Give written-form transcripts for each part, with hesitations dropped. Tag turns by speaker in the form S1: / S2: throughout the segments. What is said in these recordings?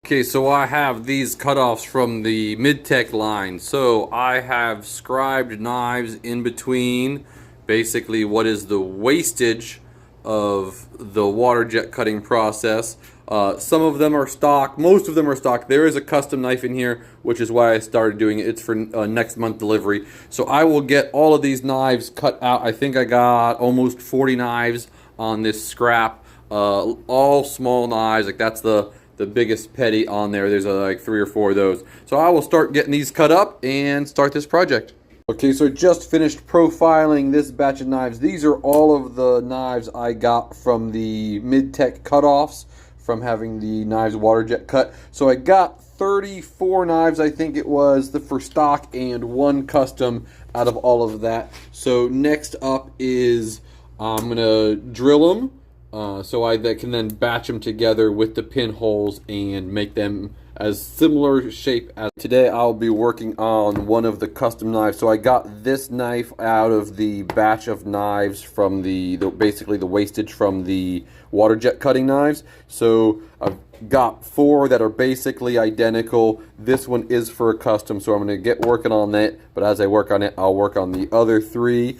S1: Okay, so I have these cutoffs from the Midtech line. So I have scribed knives in between basically what is the wastage of the water jet cutting process. Some of them are stock, most of them are stock. There is a custom knife in here, which is why I started doing it. It's for next month delivery. So I will get all of these knives cut out. I think I got almost 40 knives on this scrap. All small knives, like that's the biggest petty on there. There's like 3 or 4 of those. So I will start getting these cut up and start this project. Okay, so I just finished profiling this batch of knives. These are all of the knives I got from the Midtech cutoffs from having the knives water jet cut. So I got 34 knives, I think it was, for stock and 1 custom out of all of that. So next up is I'm gonna drill them. So I can then batch them together with the pinholes and make them as similar shape as today. I'll be working on one of the custom knives. So I got this knife out of the batch of knives from basically the wastage from the water jet cutting knives. So I've got 4 that are basically identical. This one is for a custom, so I'm going to get working on that. But as I work on it, I'll work on the other 3.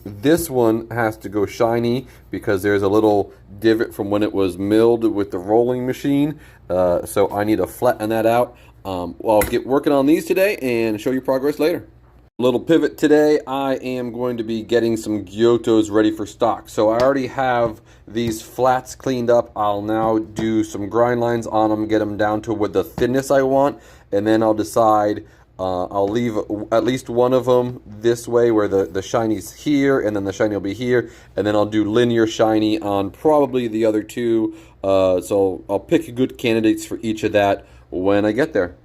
S1: This one has to go shiny because there's a little divot from when it was milled with the rolling machine. So I need to flatten that out. I'll get working on these today and show you progress later. Little pivot today, I am going to be getting some Gyutos ready for stock. So I already have these flats cleaned up. I'll now do some grind lines on them, get them down to what the thinness I want, and then I'll decide. I'll leave at least one of them this way where the shiny's here and then the shiny will be here, and then I'll do linear shiny on probably the other 2. So I'll pick good candidates for each of that when I get there.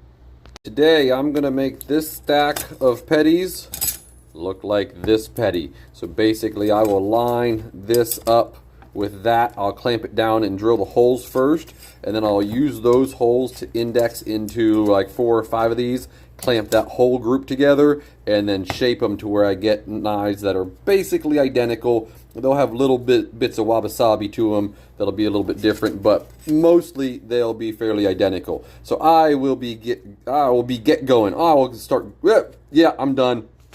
S1: Today I'm going to make this stack of petties look like this petty. So basically I will line this up with that. I'll clamp it down and drill the holes first, and then I'll use those holes to index into like 4 or 5 of these, clamp that whole group together, and then shape them to where I get knives that are basically identical. They'll have little bits of wabi-sabi to them that'll be a little bit different, but mostly they'll be fairly identical. So I will be get going. I will start. Yeah, I'm done.